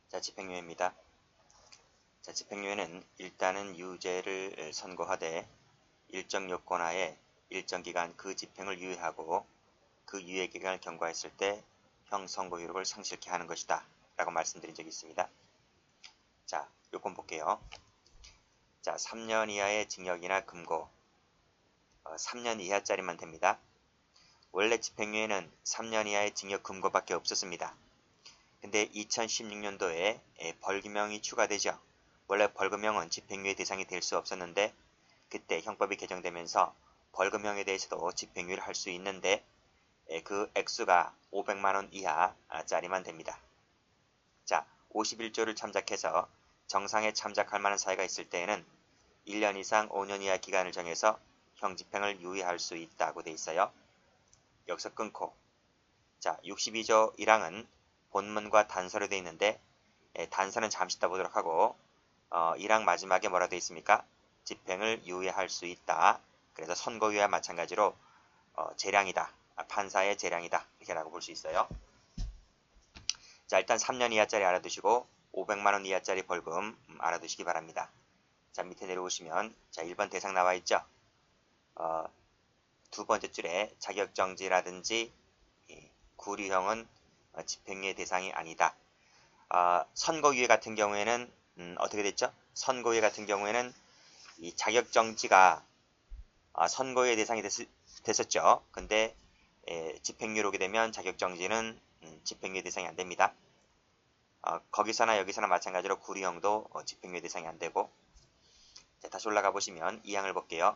자, 집행유예입니다. 자, 집행유예는 일단은 유죄를 선고하되 일정 요건하에 일정 기간 그 집행을 유예하고 그 유예 기간을 경과했을 때 형 선고 효력을 상실케 하는 것이다 라고 말씀드린 적이 있습니다. 자, 요건 볼게요. 자, 3년 이하의 징역이나 금고 3년 이하짜리만 됩니다. 원래 집행유예는 3년 이하의 징역 금고밖에 없었습니다. 근데 2016년도에 벌금형이 추가되죠. 원래 벌금형은 집행유예 대상이 될 수 없었는데 그때 형법이 개정되면서 벌금형에 대해서도 집행유예를 할 수 있는데 그 액수가 500만원 이하짜리만 됩니다. 자, 51조를 참작해서 정상에 참작할 만한 사유가 있을 때에는 1년 이상 5년 이하 기간을 정해서 형집행을 유예할 수 있다고 돼 있어요. 여기서 끊고 자, 62조 1항은 본문과 단서로 되어 있는데 단서는 잠시 이따 보도록 하고 1항 마지막에 뭐라 되어 있습니까? 집행을 유예할 수 있다. 그래서 선고유예와 마찬가지로 재량이다. 판사의 재량이다. 이렇게 라고 볼 수 있어요. 자, 일단 3년 이하짜리 알아두시고 500만원 이하짜리 벌금 알아두시기 바랍니다. 자, 밑에 내려오시면 자, 1번 대상 나와 있죠. 두 번째 줄에 자격정지라든지 구류형은 집행유예 대상이 아니다. 선고유예 같은 경우에는 어떻게 됐죠? 선고유예 같은 경우에는 이 자격정지가 선고유예 대상이 됐었죠. 근데 집행유예로 오게 되면 자격정지는 집행유예 대상이 안 됩니다. 거기서나 여기서나 마찬가지로 구류형도 집행유예 대상이 안 되고. 자, 다시 올라가 보시면 2항을 볼게요.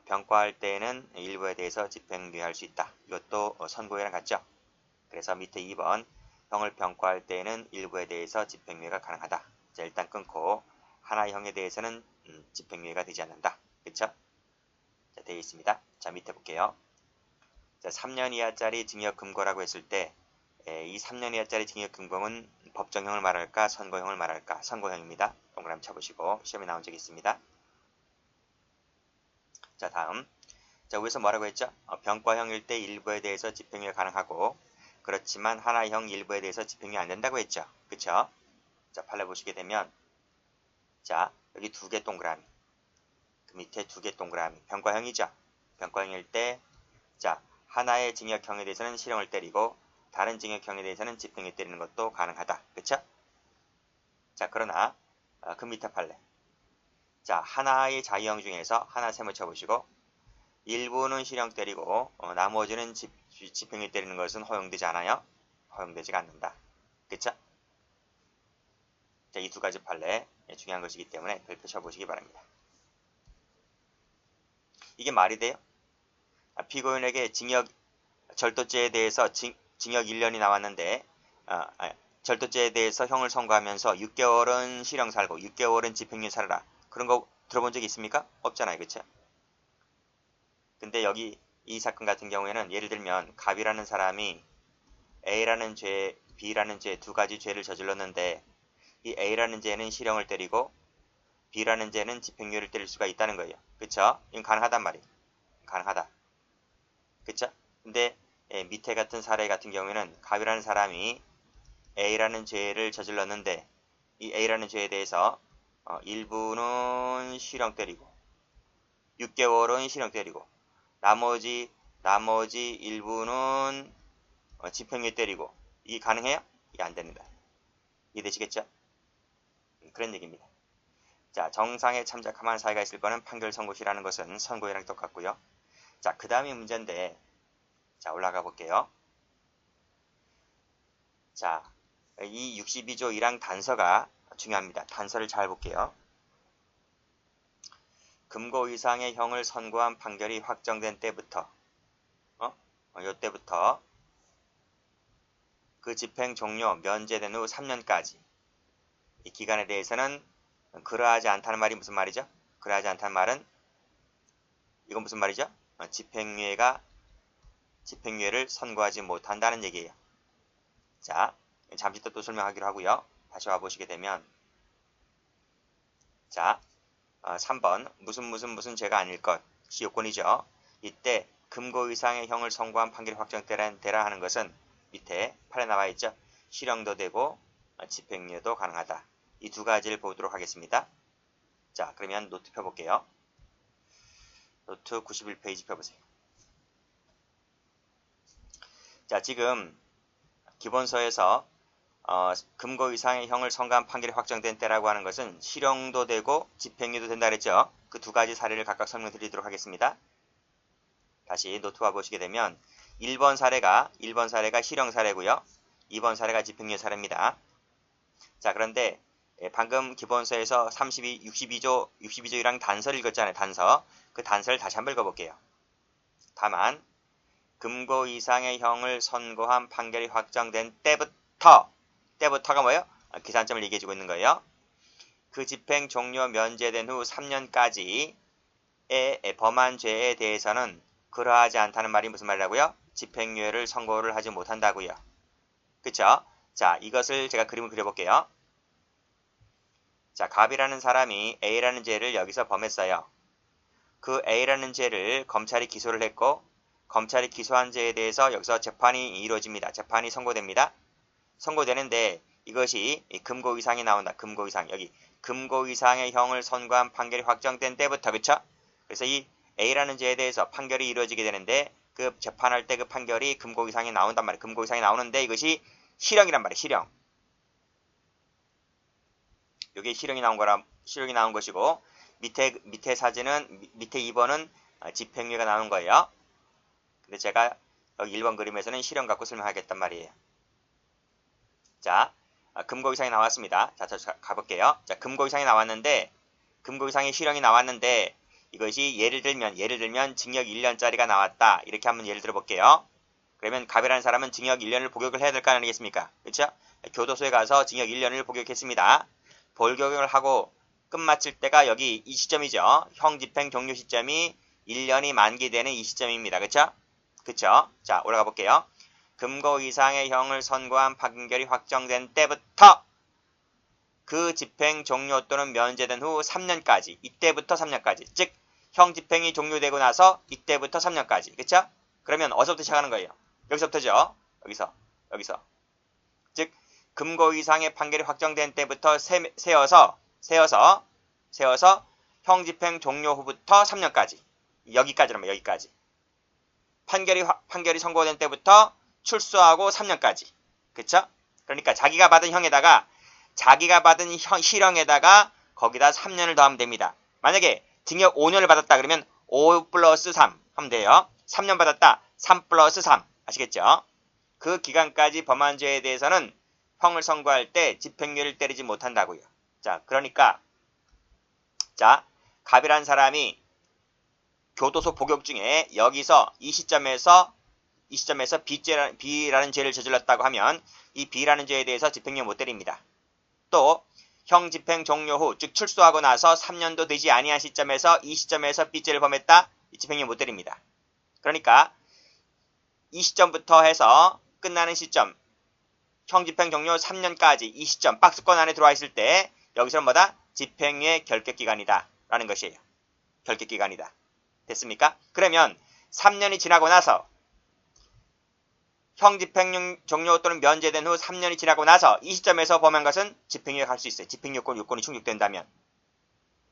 병과할 때에는 일부에 대해서 집행유예할 수 있다. 이것도 선고유예랑 같죠. 그래서 밑에 2번 형을 병과할 때에는 일부에 대해서 집행유예가 가능하다. 자, 일단 끊고 하나의 형에 대해서는 집행유예가 되지 않는다. 그쵸? 자, 되어 있습니다. 자, 밑에 볼게요. 자, 3년 이하짜리 징역 금고라고 했을 때 이 3년 이하짜리 징역 금고는 법정형을 말할까 선고형을 말할까? 선고형입니다. 동그라미 쳐보시고 시험에 나온 적이 있습니다. 자, 다음 자, 위에서 뭐라고 했죠? 병과형일 때 일부에 대해서 집행유예 가능하고 그렇지만 하나형 일부에 대해서 집행유예 안 된다고 했죠. 그쵸? 자, 판례 보시게 되면 자, 여기 두 개 동그라미 그 밑에 두 개 동그라미 병과형이죠. 병과형일 때 자, 하나의 징역형에 대해서는 실형을 때리고 다른 징역형에 대해서는 집행유예 때리는 것도 가능하다. 그쵸? 자, 그러나 그 밑에 판례 자, 하나의 자유형 중에서 하나 세모 쳐보시고 일부는 실형 때리고 나머지는 집행유예 때리는 것은 허용되지 않아요. 허용되지가 않는다. 그쵸? 자, 이 두 가지 판례 중요한 것이기 때문에 별표 쳐보시기 바랍니다. 이게 말이 돼요? 피고인에게 절도죄에 대해서 징역 1년이 나왔는데 절도죄에 대해서 형을 선고하면서 6개월은 실형 살고 6개월은 집행유예 살아라. 그런 거 들어본 적 있습니까? 없잖아요. 그쵸? 근데 여기 이 사건 같은 경우에는 예를 들면 갑이라는 사람이 A라는 죄, B라는 죄 두 가지 죄를 저질렀는데 이 A라는 죄는 실형을 때리고 B라는 죄는 집행유예를 때릴 수가 있다는 거예요. 그쵸? 이건 가능하단 말이에요. 가능하다. 그쵸? 근데 밑에 같은 사례 같은 경우에는 갑이라는 사람이 A라는 죄를 저질렀는데 이 A라는 죄에 대해서 일부는 실형 때리고 6개월은 실형 때리고 나머지 일부는 집행유예 때리고 이게 가능해요? 이게 안 됩니다. 이해되시겠죠? 그런 얘기입니다. 자, 정상에 참작할 만한 사유가 있을 거는 판결 선고시라는 것은 선고유예랑 똑같고요. 자, 그 다음이 문제인데 자, 올라가 볼게요. 자, 이 62조 1항 단서가 중요합니다. 단서를 잘 볼게요. 금고 이상의 형을 선고한 판결이 확정된 때부터 요때부터 그 집행 종료 면제된 후 3년까지 이 기간에 대해서는 그러하지 않다는 말이 무슨 말이죠? 그러하지 않다는 말은 이건 무슨 말이죠? 집행유예를 선고하지 못한다는 얘기예요. 자, 잠시 또 설명하기로 하고요. 다시 와보시게 되면 자, 3번 무슨 죄가 아닐 것이 요건이죠. 이때 금고 이상의 형을 선고한 판결이 확정되라 하는 것은 밑에 판에 나와 있죠. 실형도 되고 집행유예도 가능하다. 이 두 가지를 보도록 하겠습니다. 자, 그러면 노트 펴볼게요. 노트 91페이지 펴보세요. 자, 지금 기본서에서 금고 이상의 형을 선고한 판결이 확정된 때라고 하는 것은 실형도 되고 집행유예도 된다 그랬죠. 그 두 가지 사례를 각각 설명드리도록 하겠습니다. 다시 노트와 보시게 되면 1번 사례가 실형 사례고요. 2번 사례가 집행유예 사례입니다. 자, 그런데 방금 기본서에서 62조 1항 단서를 읽었잖아요. 단서. 그 단서를 다시 한번 읽어볼게요. 다만 금고 이상의 형을 선고한 판결이 확정된 때부터가 뭐예요? 기산점을 얘기해주고 있는 거예요. 그 집행 종료 면제된 후 3년까지의 범한 죄에 대해서는 그러하지 않다는 말이 무슨 말이라고요? 집행유예를 선고를 하지 못한다고요. 그쵸? 자, 이것을 제가 그림을 그려볼게요. 자, 갑이라는 사람이 A라는 죄를 여기서 범했어요. 그 A라는 죄를 검찰이 기소를 했고 검찰이 기소한 죄에 대해서 여기서 재판이 이루어집니다. 재판이 선고됩니다. 선고되는데 이것이 금고 이상이 나온다. 금고 이상. 여기 금고 이상의 형을 선고한 판결이 확정된 때부터, 그쵸? 그래서 이 A라는 죄에 대해서 판결이 이루어지게 되는데 그 재판할 때 그 판결이 금고 이상이 나온단 말이에요. 금고 이상이 나오는데 이것이 실형이란 말이에요. 실형. 이게 실형이 나온 것이고 밑에 사진은 밑에 2번은 집행유예가 나온 거예요. 근데 제가 여기 1번 그림에서는 실형 갖고 설명하겠단 말이에요. 자, 금고 이상이 나왔습니다. 자, 저 가볼게요. 자, 금고 이상이 나왔는데 금고 이상의 실형이 나왔는데 이것이 예를 들면 징역 1년짜리가 나왔다. 이렇게 한번 예를 들어 볼게요. 그러면 갑이라는 사람은 징역 1년을 복역을 해야 될 거 아니겠습니까? 그렇죠? 교도소에 가서 징역 1년을 복역했습니다. 볼격을 하고 끝마칠 때가 여기 이 시점이죠. 형 집행 종료 시점이 1년이 만기되는 이 시점입니다. 그쵸? 그쵸? 자, 올라가 볼게요. 금고 이상의 형을 선고한 판결이 확정된 때부터 그 집행 종료 또는 면제된 후 3년까지, 이때부터 3년까지, 즉 형 집행이 종료되고 나서 이때부터 3년까지, 그쵸? 그러면 어디서부터 시작하는 거예요? 여기서부터죠. 여기서. 즉 금고 이상의 판결이 확정된 때부터 세어서 형 집행 종료 후부터 3년까지, 여기까지라면 여기까지. 판결이 선고된 때부터 출소하고 3년까지. 그쵸? 그러니까 자기가 받은 실형에다가 거기다 3년을 더하면 됩니다. 만약에 징역 5년을 받았다 그러면 5 플러스 3 하면 돼요. 3년 받았다. 3 플러스 3. 아시겠죠? 그 기간까지 범한 죄에 대해서는 형을 선고할 때 집행유예를 때리지 못한다고요. 자, 그러니까 갑이라는 사람이 교도소 복역 중에 여기서 이 시점에서 B라는 죄를 저질렀다고 하면 이 B라는 죄에 대해서 집행유예 못 때립니다. 또 형 집행 종료 후, 즉 출소하고 나서 3년도 되지 아니한 시점에서 이 시점에서 B죄를 범했다. 이 집행유예 못 때립니다. 그러니까 이 시점부터 해서 끝나는 시점, 형 집행 종료 3년까지 이 시점 박스권 안에 들어와 있을 때 여기서는 뭐다? 집행유예 결격기간이다 라는 것이에요. 결격기간이다. 됐습니까? 그러면 3년이 지나고 나서 형 집행 종료 또는 면제된 후 3년이 지나고 나서 이 시점에서 범한 것은 집행유예 갈 수 있어요. 집행유예권 요건이 충족된다면.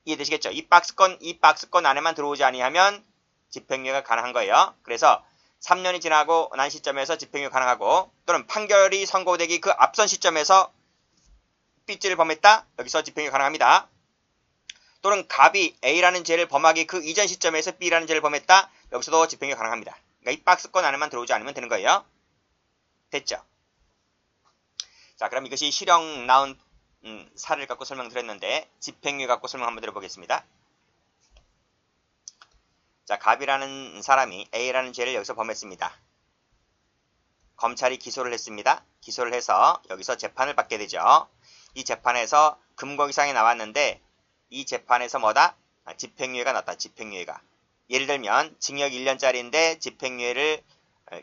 이해되시겠죠? 이 박스권 안에만 들어오지 아니하면 집행유예가 가능한 거예요. 그래서 3년이 지나고 난 시점에서 집행유예 가능하고, 또는 판결이 선고되기 그 앞선 시점에서 B죄를 범했다. 여기서 집행유예 가능합니다. 또는 갑이 A라는 죄를 범하기 그 이전 시점에서 B라는 죄를 범했다. 여기서도 집행유예 가능합니다. 그러니까 이 박스권 안에만 들어오지 않으면 되는 거예요. 됐죠? 자, 그럼 이것이 실형 나온 사례를 갖고 설명드렸는데 집행유예 갖고 설명 한번 드려보겠습니다. 자, 갑이라는 사람이 A라는 죄를 여기서 범했습니다. 검찰이 기소를 했습니다. 기소를 해서 여기서 재판을 받게 되죠. 이 재판에서 금고 이상이 나왔는데 이 재판에서 뭐다? 집행유예가 나왔다. 집행유예가. 예를 들면 징역 1년짜리인데 집행유예를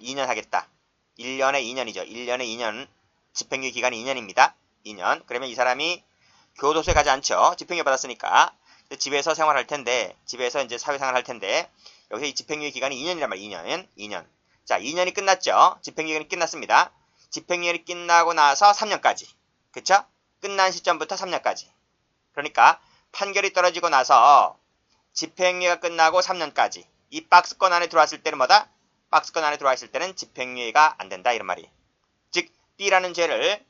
2년 하겠다. 1년에 2년이죠. 1년에 2년. 집행유예 기간이 2년입니다. 2년. 그러면 이 사람이 교도소에 가지 않죠. 집행유예 받았으니까. 집에서 생활할 텐데, 집에서 이제 사회생활 할 텐데, 여기서 이 집행유예 기간이 2년이란 말이에요. 2년. 자, 2년이 끝났죠. 집행유예는 끝났습니다. 집행유예를 끝나고 나서 3년까지. 그쵸? 끝난 시점부터 3년까지. 그러니까 판결이 떨어지고 나서 집행유예가 끝나고 3년까지. 이 박스권 안에 들어왔을 때는 뭐다? 박스권 안에 들어와 있을 때는 집행유예가 안 된다 이런 말이. 즉 B라는 죄를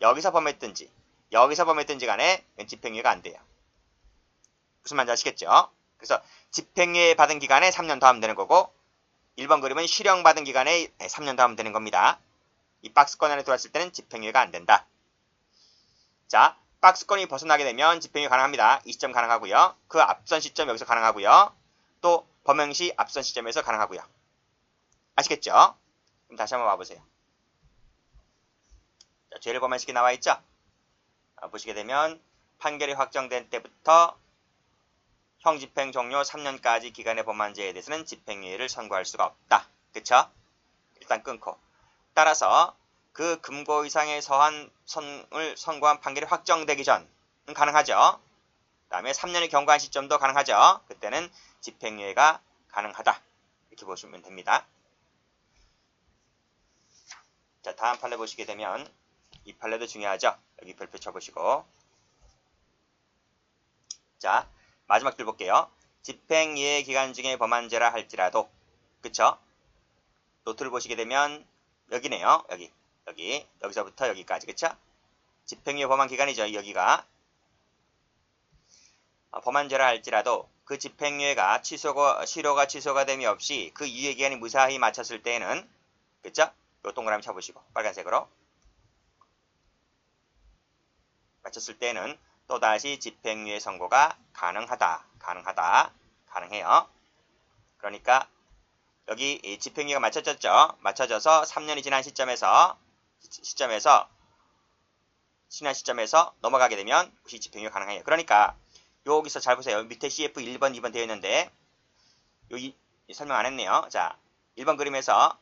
여기서 범했든지 여기서 범했든지 간에 집행유예가 안 돼요. 무슨 말인지 아시겠죠? 그래서 집행유예 받은 기간에 3년 더 하면 되는 거고 1번 그림은 실형 받은 기간에 3년 더 하면 되는 겁니다. 이 박스권 안에 들어왔을 때는 집행유예가 안 된다. 자, 박스권이 벗어나게 되면 집행유예 가능합니다. 이 시점 가능하고요. 그 앞선 시점 여기서 가능하고요. 또 범행시 앞선 시점에서 가능하고요. 아시겠죠? 그럼 다시 한번 와보세요. 자, 죄를 범한 시기 나와 있죠? 보시게 되면 판결이 확정된 때부터 형 집행 종료 3년까지 기간의 범한 죄에 대해서는 집행유예를 선고할 수가 없다. 그쵸? 일단 끊고. 따라서 그 금고 이상의 선을 선고한 판결이 확정되기 전은 가능하죠. 그 다음에 3년이 경과한 시점도 가능하죠. 그때는 집행유예가 가능하다. 이렇게 보시면 됩니다. 자, 다음 판례 보시게 되면 이 판례도 중요하죠. 여기 별표 쳐보시고. 자, 마지막 줄 볼게요. 집행유예 기간 중에 범한 죄라 할지라도, 그쵸? 노트를 보시게 되면 여기네요. 여기서부터 여기까지, 그쵸? 집행유예 범한 기간이죠. 여기가. 범한 죄라 할지라도 그 집행유예가 실효가 취소가 됨이 없이 그 유예기간이 무사히 마쳤을 때에는, 그쵸? 요 동그라미 쳐보시고 빨간색으로 마쳤을 때는 또다시 집행유예 선고가 가능해요. 그러니까 여기 집행유예가 맞춰졌죠. 맞춰져서 3년이 지난 시점에서 넘어가게 되면 혹시 집행유예가 가능해요. 그러니까 여기서 잘 보세요. 밑에 CF 1번, 2번 되어 있는데 여기 설명 안 했네요. 자, 1번 그림에서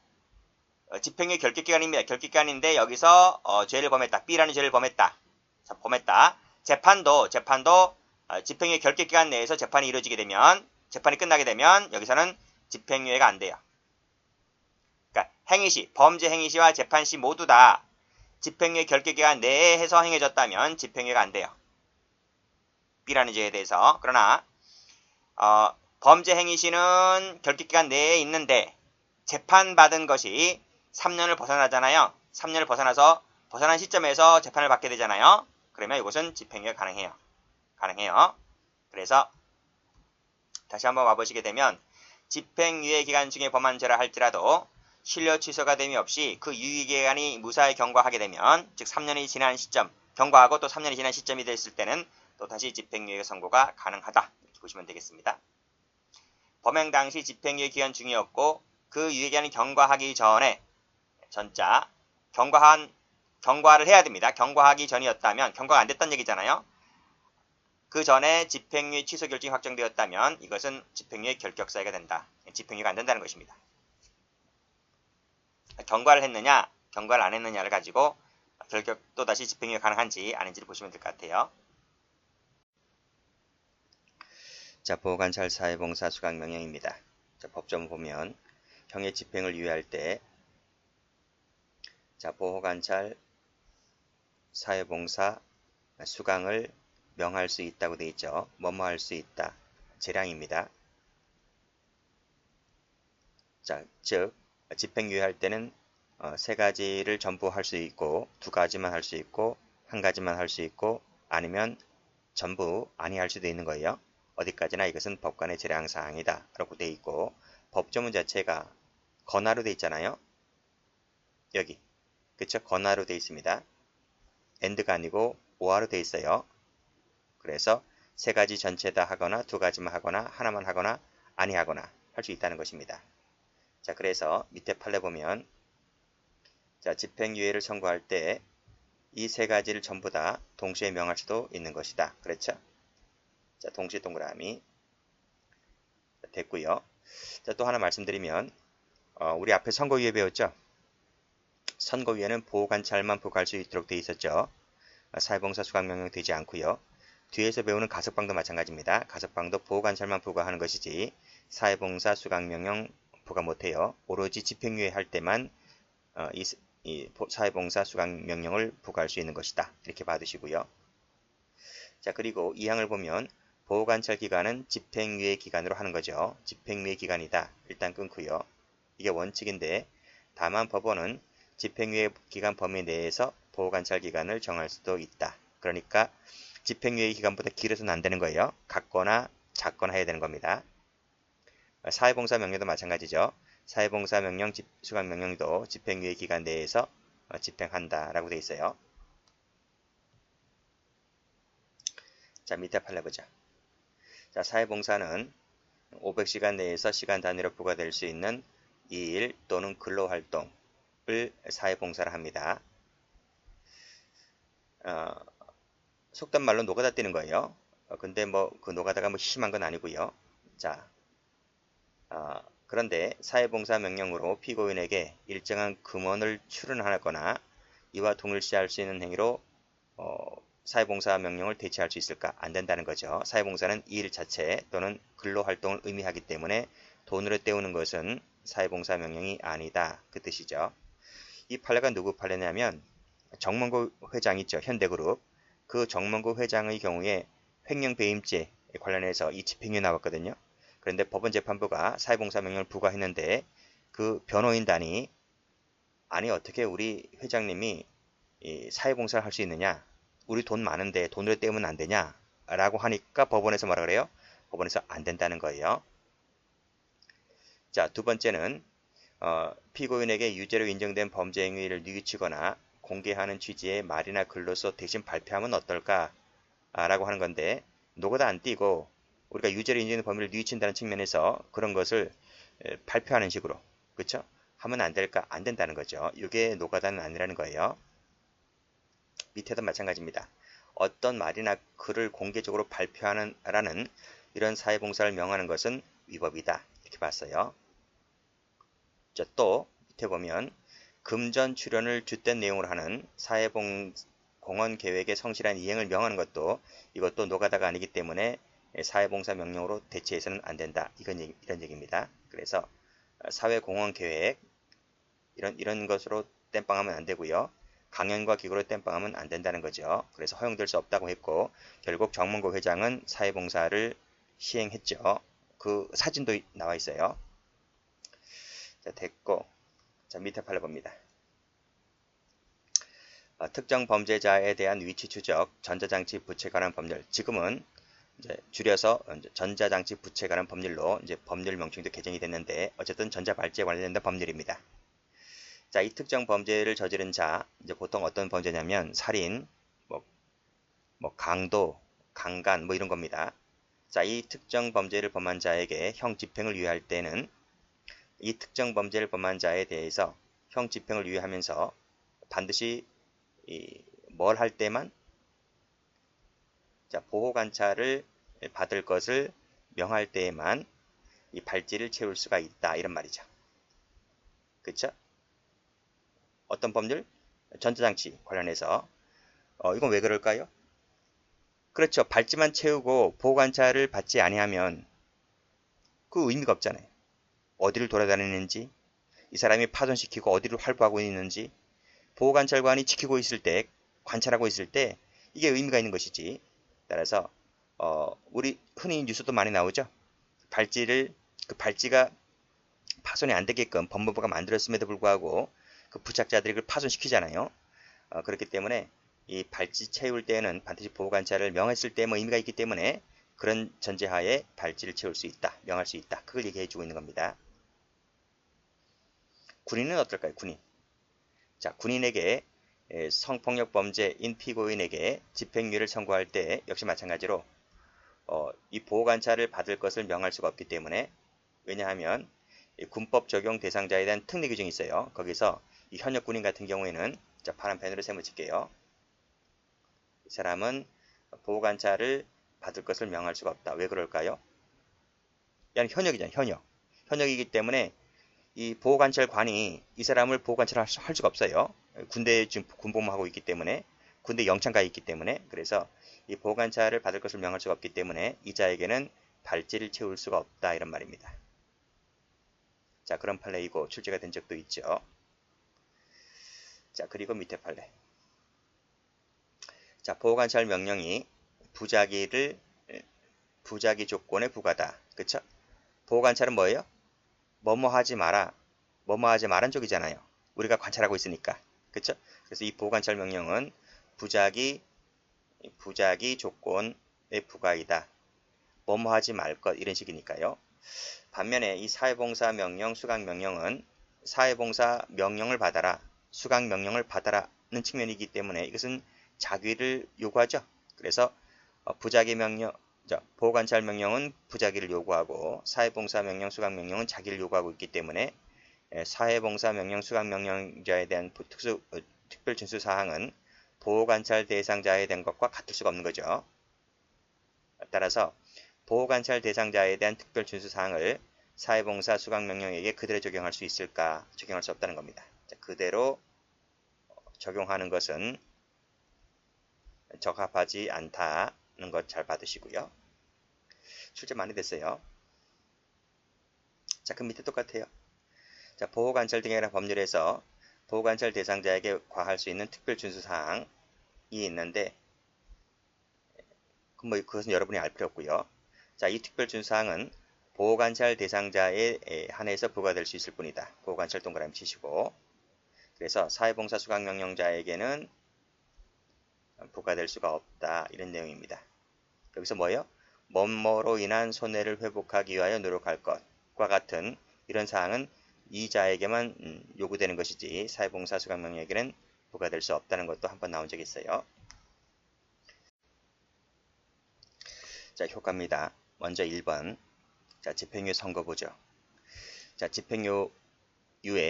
집행유예 결격기간입니다. 결격기간인데 여기서 죄를 범했다. B라는 죄를 범했다. 자, 범했다. 재판도 집행유예 결격기간 내에서 재판이 이루어지게 되면, 재판이 끝나게 되면 여기서는 집행유예가 안 돼요. 그러니까 행위시, 범죄 행위시와 재판시 모두 다 집행유예 결격기간 내에 해서 행해졌다면 집행유예가 안 돼요. B라는 죄에 대해서. 그러나 범죄 행위시는 결격기간 내에 있는데 재판받은 것이 3년을 벗어나잖아요. 3년을 벗어난 시점에서 재판을 받게 되잖아요. 그러면 이것은 집행유예 가능해요. 그래서 다시 한번 와보시게 되면 집행유예 기간 중에 범한 죄라 할지라도 실효 취소가 됨이 없이 그 유예기간이 무사히 경과하게 되면, 즉 3년이 지난 시점, 경과하고 또 3년이 지난 시점이 됐을 때는 또 다시 집행유예 선고가 가능하다. 이렇게 보시면 되겠습니다. 범행 당시 집행유예 기간 중이었고 그 유예기간이 경과하기 전에 전자 경과를 해야 됩니다. 경과하기 전이었다면, 경과가 안 됐다는 얘기잖아요. 그 전에 집행유예 취소 결정이 확정되었다면 이것은 집행유예 결격사유가 된다. 집행유예가 안 된다는 것입니다. 경과를 했느냐, 경과를 안 했느냐를 가지고 또다시 집행유예 가능한지 아닌지를 보시면 될 것 같아요. 자, 보호관찰 사회봉사 수강명령입니다. 자, 법조문 보면 형의 집행을 유예할 때, 자, 보호관찰 사회봉사 수강을 명할 수 있다고 되어 있죠. 뭐뭐 할 수 있다. 재량입니다. 자, 즉 집행유예할 때는 세 가지를 전부 할 수 있고, 두 가지만 할 수 있고, 한 가지만 할 수 있고, 아니면 전부 아니할 수도 있는 거예요. 어디까지나 이것은 법관의 재량사항이다 라고 되어 있고, 법조문 자체가 건화로 되어 있잖아요. 여기, 그쵸? 건화로 되어 있습니다. and가 아니고 or로 되어 있어요. 그래서 세 가지 전체 다 하거나 두 가지만 하거나 하나만 하거나 아니하거나 할 수 있다는 것입니다. 자, 그래서 밑에 판례 보면, 자, 집행유예를 선고할 때 이 세 가지를 전부 다 동시에 명할 수도 있는 것이다. 그렇죠? 자, 동시에 동그라미 됐고요. 자, 또 하나 말씀드리면 우리 앞에 선고유예 배웠죠? 선고유예는 보호관찰만 부과할 수 있도록 되어 있었죠. 사회봉사 수강명령 되지 않고요. 뒤에서 배우는 가석방도 마찬가지입니다. 가석방도 보호관찰만 부과하는 것이지 사회봉사 수강명령 부과 못해요. 오로지 집행유예 할 때만 이 이 사회봉사 수강명령을 부과할 수 있는 것이다. 이렇게 받으시고요. 자, 그리고 2항을 보면 보호관찰 기간은 집행유예 기간으로 하는 거죠. 집행유예 기간이다. 일단 끊고요. 이게 원칙인데 다만 법원은 집행유예 기간 범위 내에서 보호관찰 기간을 정할 수도 있다. 그러니까 집행유예 기간보다 길어서는 안 되는 거예요. 같거나 작거나 해야 되는 겁니다. 사회봉사 명령도 마찬가지죠. 사회봉사 명령, 수강 명령도 집행유예 기간 내에서 집행한다라고 되어 있어요. 자, 밑에 판례 보자. 자, 사회봉사는 500시간 내에서 시간 단위로 부과될 수 있는 일 또는 근로활동을 사회봉사라 합니다. 속단 말로 노가다 뛰는 거예요. 근데 뭐 그 노가다가 뭐 심한 건 아니고요. 자, 그런데 사회봉사 명령으로 피고인에게 일정한 금원을 출연하거나 이와 동일시할 수 있는 행위로 사회봉사 명령을 대체할 수 있을까? 안 된다는 거죠. 사회봉사는 이 일 자체 또는 근로활동을 의미하기 때문에 돈으로 때우는 것은 사회봉사 명령이 아니다. 그 뜻이죠. 이 판례가 누구 판례냐면 정몽구 회장 있죠. 현대그룹. 그 정몽구 회장의 경우에 횡령배임죄 관련해서 이 집행유예 나왔거든요. 그런데 법원재판부가 사회봉사 명령을 부과했는데 그 변호인단이 아니 어떻게 우리 회장님이 사회봉사를 할 수 있느냐? 우리 돈 많은데 돈으로 때우면 안 되냐? 라고 하니까 법원에서 뭐라 그래요? 법원에서 안 된다는 거예요. 자, 두 번째는 피고인에게 유죄로 인정된 범죄 행위를 뉘우치거나 공개하는 취지의 말이나 글로서 대신 발표하면 어떨까? 라고 하는 건데 노가다 안 띄고 우리가 유죄로 인정된 범위를 뉘우친다는 측면에서 그런 것을 발표하는 식으로 그렇죠? 하면 안 될까? 안 된다는 거죠. 이게 노가다는 아니라는 거예요. 밑에도 마찬가지입니다. 어떤 말이나 글을 공개적으로 발표하는 라는 이런 사회봉사를 명하는 것은 위법이다. 이렇게 봤어요. 자, 또 밑에 보면 금전 출연을 주된 내용으로 하는 사회공헌 계획의 성실한 이행을 명하는 것도 이것도 노가다가 아니기 때문에 사회봉사 명령으로 대체해서는 안 된다. 이런 얘기입니다. 그래서 사회공헌 계획 이런 것으로 땜빵하면 안 되고요. 강연과 기구로 땜빵하면 안 된다는 거죠. 그래서 허용될 수 없다고 했고 결국 정몽구 회장은 사회봉사를 시행했죠. 그 사진도 나와 있어요. 자, 됐고 자, 밑에 판례 봅니다. 특정 범죄자에 대한 위치 추적, 전자장치 부채 관한 법률. 지금은 이제 줄여서 전자장치 부채 관한 법률로 이제 법률 명칭도 개정이 됐는데 어쨌든 전자발찌에 관련된 법률입니다. 자, 이 특정 범죄를 저지른 자, 이제 보통 어떤 범죄냐면 살인, 뭐 강도, 강간 뭐 이런 겁니다. 자, 이 특정 범죄를 범한 자에게 형 집행을 유예할 때는 이 특정 범죄를 범한 자에 대해서 형 집행을 유예하면서 반드시 뭘 할 때만 자, 보호 관찰을 받을 것을 명할 때에만 이 발찌를 채울 수가 있다 이런 말이죠. 그렇죠? 어떤 법률? 전자장치 관련해서 이건 왜 그럴까요? 그렇죠. 발찌만 채우고 보호 관찰을 받지 아니하면 그 의미가 없잖아요. 어디를 돌아다니는지, 이 사람이 파손시키고 어디를 활보하고 있는지, 보호관찰관이 지키고 있을 때, 관찰하고 있을 때 이게 의미가 있는 것이지. 따라서 우리 흔히 뉴스도 많이 나오죠. 그 발찌가 파손이 안 되게끔 법무부가 만들었음에도 불구하고 그 부착자들이 그걸 파손시키잖아요. 그렇기 때문에 이 발찌 채울 때는 반드시 보호관찰을 명했을 때 뭐 의미가 있기 때문에 그런 전제하에 발찌를 채울 수 있다, 명할 수 있다. 그걸 얘기해주고 있는 겁니다. 군인은 어떨까요? 군인. 자, 군인에게 성폭력 범죄인 피고인에게 집행유예를 선고할 때 역시 마찬가지로 이 보호관찰을 받을 것을 명할 수가 없기 때문에 왜냐하면 군법 적용 대상자에 대한 특례 규정이 있어요. 거기서 이 현역 군인 같은 경우에는 자, 파란 펜으로 세모 칠게요. 이 사람은 보호관찰을 받을 것을 명할 수가 없다. 왜 그럴까요? 현역이잖아요. 현역. 현역이기 때문에 이 보호관찰관이 이 사람을 보호관찰할 수가 없어요. 군대에 지금 군복무하고 있기 때문에 군대 영창가 있기 때문에 그래서 이 보호관찰을 받을 것을 명할 수가 없기 때문에 이자에게는 발찌를 채울 수가 없다 이런 말입니다. 자, 그런 판례이고 출제가 된 적도 있죠. 자, 그리고 밑에 판례. 자, 보호관찰 명령이 부작위 조건에 부과다. 그쵸? 보호관찰은 뭐예요? 뭐뭐 하지 마라. 뭐뭐 하지 말은 쪽이잖아요. 우리가 관찰하고 있으니까. 그쵸? 그래서 이 보호관찰 명령은 부작위 조건의 부과이다. 뭐뭐 하지 말 것 이런 식이니까요. 반면에 이 사회봉사 명령, 수강 명령은 사회봉사 명령을 받아라, 수강 명령을 받아라는 측면이기 때문에 이것은 자귀를 요구하죠. 그래서 부작위 명령, 보호관찰 명령은 부작위를 요구하고 사회봉사 명령, 수강 명령은 자기를 요구하고 있기 때문에 사회봉사 명령, 수강 명령자에 대한 특별 준수 사항은 보호관찰 대상자에 대한 것과 같을 수가 없는 거죠. 따라서 보호관찰 대상자에 대한 특별 준수 사항을 사회봉사 수강 명령에게 그대로 적용할 수 있을까? 적용할 수 없다는 겁니다. 자, 그대로 적용하는 것은 적합하지 않다는 것 잘 받으시고요. 출제 많이 됐어요. 자, 그 밑에 똑같아요. 자, 보호관찰 등에 관한 법률에서 보호관찰 대상자에게 과할 수 있는 특별 준수 사항이 있는데 그것은 여러분이 알 필요 없고요. 자, 이 특별 준수 사항은 보호관찰 대상자에 한해서 부과될 수 있을 뿐이다. 보호관찰 동그라미 치시고 그래서 사회봉사 수강 명령자에게는 부과될 수가 없다. 이런 내용입니다. 여기서 뭐예요? 뭐뭐로 인한 손해를 회복하기 위하여 노력할 것과 같은 이런 사항은 이 자에게만 요구되는 것이지 사회봉사 수강 명령에게는 부과될 수 없다는 것도 한번 나온 적이 있어요. 자, 효과입니다. 먼저 1번. 자, 집행유예 선고 보죠. 자, 집행유예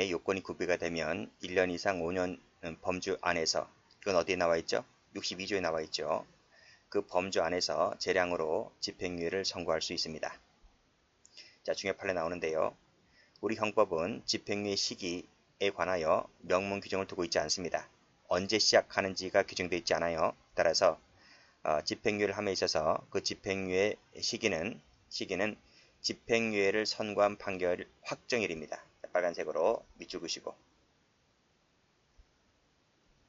요건이 구비가 되면 1년 이상 5년 범주 안에서 이건 어디에 나와 있죠? 62조에 나와 있죠. 그 범주 안에서 재량으로 집행유예를 선고할 수 있습니다. 자, 중요 판례 나오는데요. 우리 형법은 집행유예 시기에 관하여 명문 규정을 두고 있지 않습니다. 언제 시작하는지가 규정되어 있지 않아요. 따라서 집행유예를 함에 있어서 그 집행유예 시기는 집행유예를 선고한 판결 확정일입니다. 빨간색으로 밑줄 그시고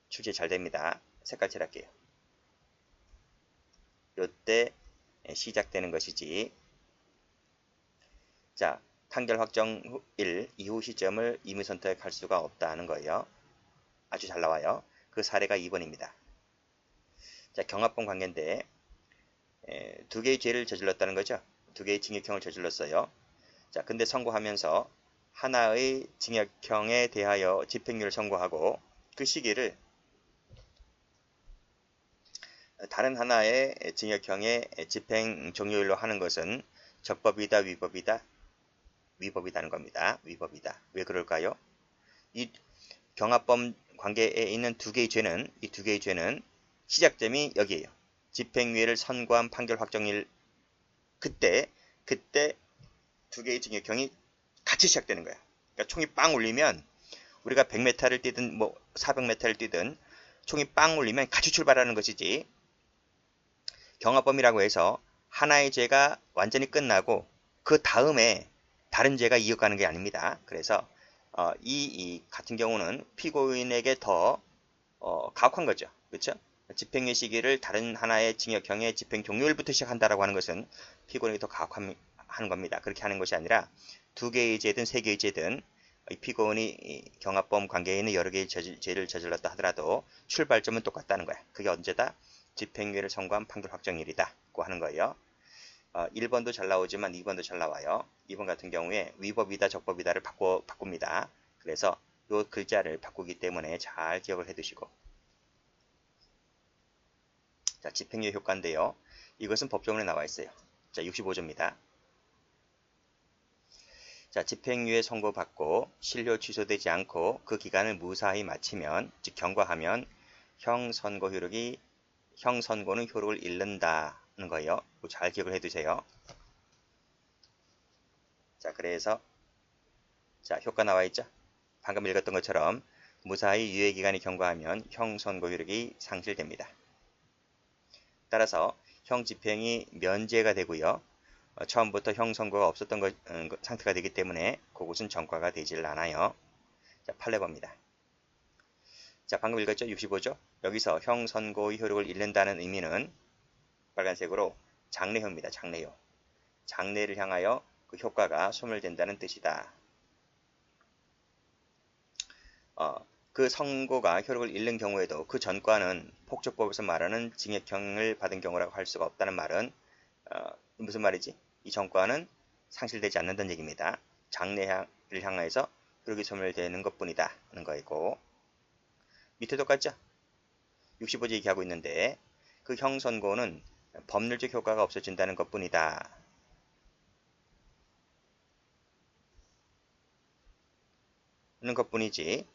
출제 잘 됩니다. 색깔 칠할게요. 요때 시작되는 것이지. 자, 판결 확정일 이후 시점을 임의 선택할 수가 없다는 거예요. 아주 잘 나와요. 그 사례가 2번입니다. 자, 경합범 관계인데 두 개의 죄를 저질렀다는 거죠. 두 개의 징역형을 저질렀어요. 자, 근데 선고하면서 하나의 징역형에 대하여 집행유예를 선고하고 그 시기를 다른 하나의 징역형의 집행 종료일로 하는 것은 적법이다, 위법이다? 위법이다는 겁니다. 위법이다. 왜 그럴까요? 이 경합범 관계에 있는 두 개의 죄는 이 두 개의 죄는 시작점이 여기에요. 집행유예를 선고한 판결 확정일 그때 두 개의 징역형이 같이 시작되는 거야. 그러니까 총이 빵 울리면 우리가 100m를 뛰든 400m를 뛰든 총이 빵 울리면 같이 출발하는 것이지 경합범이라고 해서 하나의 죄가 완전히 끝나고 그 다음에 다른 죄가 이어가는 게 아닙니다. 그래서 이 같은 경우는 피고인에게 더 가혹한 거죠. 그렇죠? 집행유예 시기를 다른 하나의 징역형의 집행 종료일부터 시작한다라고 하는 것은 피고인에게 더 가혹한 겁니다. 그렇게 하는 것이 아니라 두 개의 죄든 세 개의 죄든 피고인이 경합범 관계에 있는 여러 개의 죄를 저질렀다 하더라도 출발점은 똑같다는 거야. 그게 언제다? 집행유예를 선고한 판결 확정일이다고 하는 거예요. 1번도 잘 나오지만 2번도 잘 나와요. 2번 같은 경우에 위법이다, 적법이다를 바꿉니다. 그래서 이 글자를 바꾸기 때문에 잘 기억을 해두시고. 자, 집행유예 효과인데요. 이것은 법조문에 나와 있어요. 자, 65조입니다. 자, 집행유예 선고받고 실효 취소되지 않고 그 기간을 무사히 마치면, 즉 경과하면 형선고는 효력을 잃는다는 거예요. 잘 기억을 해두세요. 자, 그래서 자, 효과 나와 있죠? 방금 읽었던 것처럼 무사히 유예기간이 경과하면 형선고 효력이 상실됩니다. 따라서 형집행이 면제가 되고요. 처음부터 형선고가 없었던 상태가 되기 때문에 그것은 전과가 되질 않아요. 자, 판례 봅니다. 자, 방금 읽었죠? 65조. 여기서 형 선고의 효력을 잃는다는 의미는 빨간색으로 장래효입니다. 장래효. 장래를 향하여 그 효과가 소멸된다는 뜻이다. 그 선고가 효력을 잃는 경우에도 그 전과는 폭조법에서 말하는 징역형을 받은 경우라고 할 수가 없다는 말은 무슨 말이지? 이 전과는 상실되지 않는다는 얘기입니다. 장래를 향하여서 효력이 소멸되는 것뿐이다 하는 거이고, 밑에 똑같죠? 65조 얘기하고 있는데 그 형 선고는 법률적 효과가 없어진다는 것뿐이다. 하는 것뿐이지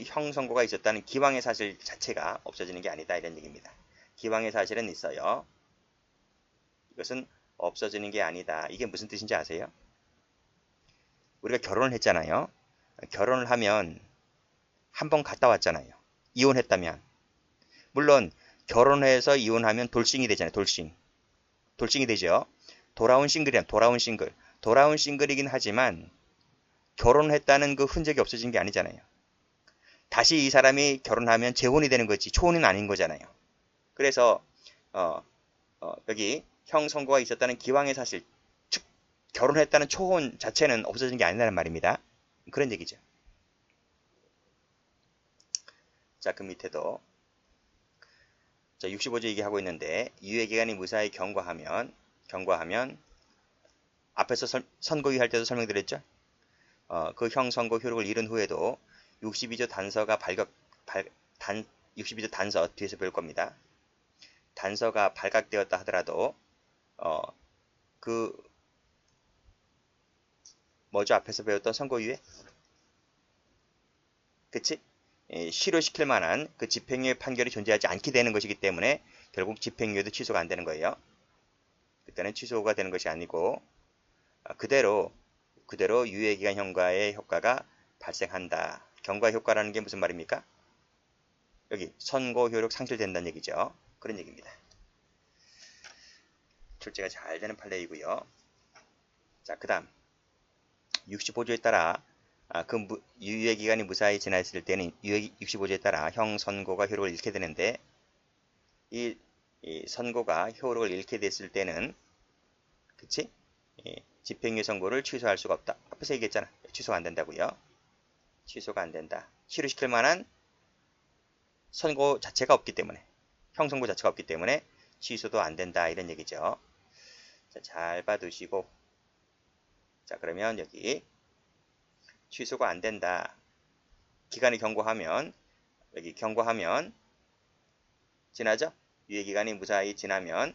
형 선고가 있었다는 기왕의 사실 자체가 없어지는 게 아니다 이런 얘기입니다. 기왕의 사실은 있어요. 이것은 없어지는 게 아니다. 이게 무슨 뜻인지 아세요? 우리가 결혼을 했잖아요. 결혼을 하면 한 번 갔다 왔잖아요. 이혼했다면. 물론 결혼해서 이혼하면 돌싱이 되잖아요. 돌싱이 되죠. 돌아온 싱글이란 돌아온 싱글. 돌아온 싱글이긴 하지만 결혼했다는 그 흔적이 없어진 게 아니잖아요. 다시 이 사람이 결혼하면 재혼이 되는 거지 초혼은 아닌 거잖아요. 그래서 여기 형 선고가 있었다는 기왕의 사실, 즉 결혼했다는 초혼 자체는 없어진 게 아니라는 말입니다. 그런 얘기죠. 자, 그 밑에도 자 65조 얘기하고 있는데 유예기간이 무사히 경과하면 앞에서 선고위 할 때도 설명드렸죠. 그 형 선고 효력을 잃은 후에도 62조 단서가 62조 단서 뒤에서 배울 겁니다. 단서가 발각되었다 하더라도 그 뭐죠? 앞에서 배웠던 선고유예? 그치? 실효시킬 만한 그 집행유예 판결이 존재하지 않게 되는 것이기 때문에 결국 집행유예도 취소가 안 되는 거예요. 그때는 취소가 되는 것이 아니고 그대로 유예기간 경과의 효과가 발생한다. 경과 효과라는 게 무슨 말입니까? 여기 선고 효력 상실된다는 얘기죠. 그런 얘기입니다. 출제가 잘 되는 판례이고요. 자, 그 다음 65조에 따라 그 유예기간이 무사히 지났을 때는 65조에 따라 형 선고가 효력을 잃게 되는데 이 선고가 효력을 잃게 됐을 때는 그치? 집행유예 선고를 취소할 수가 없다. 앞에서 얘기했잖아. 취소가 안 된다고요. 취소가 안 된다. 실효시킬 만한 선고 자체가 없기 때문에 형 선고 자체가 없기 때문에 취소도 안 된다 이런 얘기죠. 자, 잘 봐두시고 자 그러면 여기 취소가 안 된다. 기간이 경고하면 여기 경고하면 지나죠? 유예기간이 무사히 지나면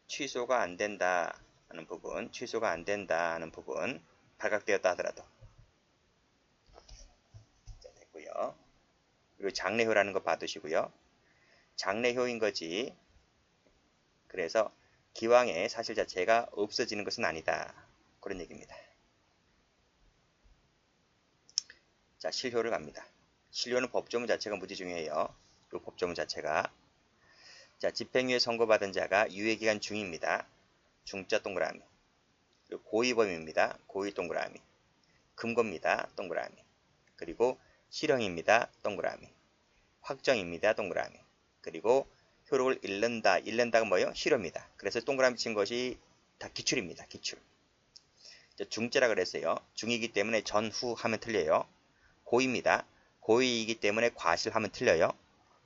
취소가 안 된다 하는 부분, 취소가 안 된다 하는 부분 발각되었다 하더라도 자, 됐고요. 그리고 장래효라는 거 봐두시고요. 장래효인 거지. 그래서 기왕의 사실 자체가 없어지는 것은 아니다. 그런 얘기입니다. 자, 실효를 갑니다. 실효는 법조문 자체가 무지 중요해요. 이 법조문 자체가. 자, 집행유예 선고받은 자가 유예기간 중입니다. 중자 동그라미. 그리고 고의범입니다. 고의 동그라미. 금고입니다. 동그라미. 그리고 실형입니다. 동그라미. 확정입니다. 동그라미. 그리고 효력을 잃는다가 뭐예요? 실효입니다. 그래서 동그라미 친 것이 다 기출입니다. 기출. 중죄라 그랬어요. 중이기 때문에 전후 하면 틀려요. 고의입니다. 고의이기 때문에 과실하면 틀려요.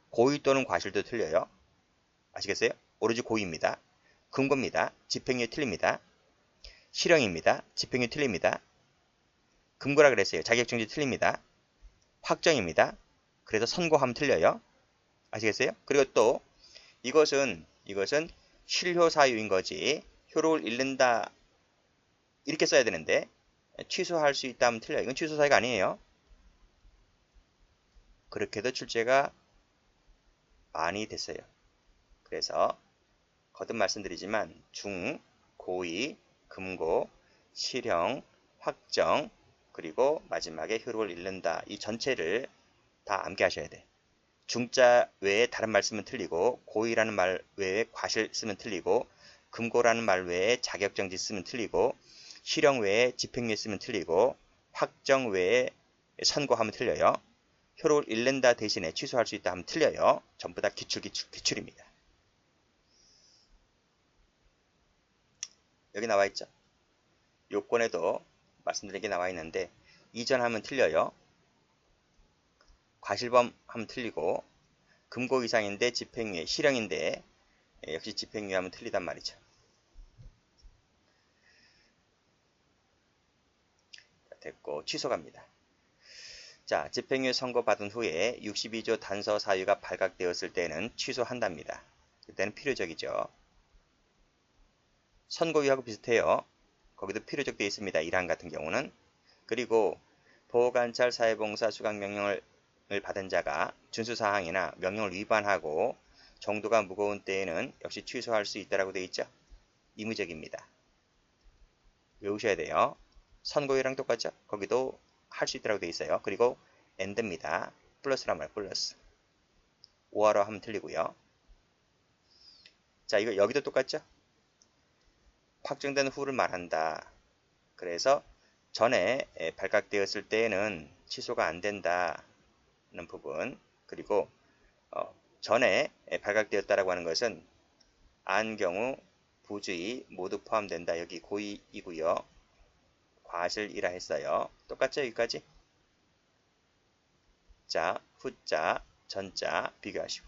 고의 또는 과실도 틀려요. 아시겠어요? 오로지 고의입니다. 금고입니다. 집행유예 틀립니다. 실형입니다. 집행유예 틀립니다. 금고라 그랬어요. 자격정지 틀립니다. 확정입니다. 그래서 선고하면 틀려요. 아시겠어요? 그리고 또 이것은 실효사유인 거지 효력을 잃는다 이렇게 써야 되는데 취소할 수 있다면 틀려요. 이건 취소사유가 아니에요. 그렇게도 출제가 많이 됐어요. 그래서 거듭 말씀드리지만 중, 고의, 금고, 실형, 확정 그리고 마지막에 효력을 잃는다 이 전체를 다 암기하셔야 돼. 중자 외에 다른 말 쓰면 틀리고 고의라는 말 외에 과실 쓰면 틀리고 금고라는 말 외에 자격정지 쓰면 틀리고 실형 외에 집행유예 쓰면 틀리고 확정 외에 선고하면 틀려요. 효력을 잃는다 대신에 취소할 수 있다 하면 틀려요. 전부 다 기출입니다. 여기 나와 있죠. 요건에도 말씀드린 게 나와 있는데 이전하면 틀려요. 과실범 하면 틀리고 금고 이상인데 집행유예, 실형인데 역시 집행유예 하면 틀리단 말이죠. 됐고 취소 갑니다. 자, 집행유예 선고받은 후에 62조 단서 사유가 발각되었을 때는 취소한답니다. 그때는 필요적이죠. 선고유예하고 비슷해요. 거기도 필요적 되어 있습니다. 1항 같은 경우는. 그리고 보호관찰 사회봉사 수강명령을 받은 자가 준수사항이나 명령을 위반하고 정도가 무거운 때에는 역시 취소할 수 있다고 되어 있죠. 의무적입니다. 외우셔야 돼요. 선고유예랑 똑같죠. 거기도 할 수 있다고 되어 있어요. 그리고 and입니다. 플러스란 말 플러스. 오하러 하면 틀리고요. 자, 이거 여기도 똑같죠. 확정된 후를 말한다. 그래서 전에 발각되었을 때에는 취소가 안 된다는 부분, 그리고 전에 발각되었다라고 하는 것은 안 경우 부주의 모두 포함된다. 여기 고의이고요. 과실이라 했어요. 똑같죠? 여기까지? 자, 후자, 전자 비교하시고.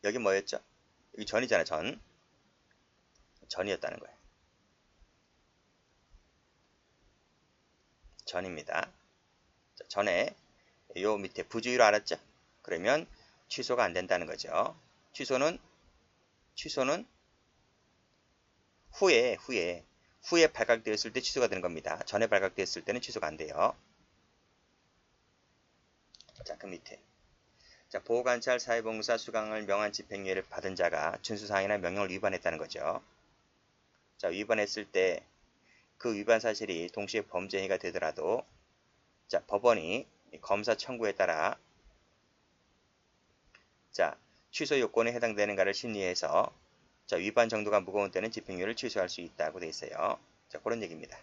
여기 뭐였죠? 여기 전이잖아, 전. 전이었다는 거예요. 전입니다. 자, 전에 요 밑에 부주의로 알았죠? 그러면 취소가 안 된다는 거죠. 취소는 후에 발각되었을 때 취소가 되는 겁니다. 전에 발각되었을 때는 취소가 안 돼요. 자, 그 밑에. 자, 보호관찰 사회봉사 수강을 명한 집행유예를 받은 자가 준수사항이나 명령을 위반했다는 거죠. 자, 위반했을 때 그 위반 사실이 동시에 범죄 행위가 되더라도 자, 법원이 검사 청구에 따라 자, 취소 요건에 해당되는가를 심리해서 자, 위반 정도가 무거운 때는 집행유예를 취소할 수 있다고 돼 있어요. 자, 그런 얘기입니다.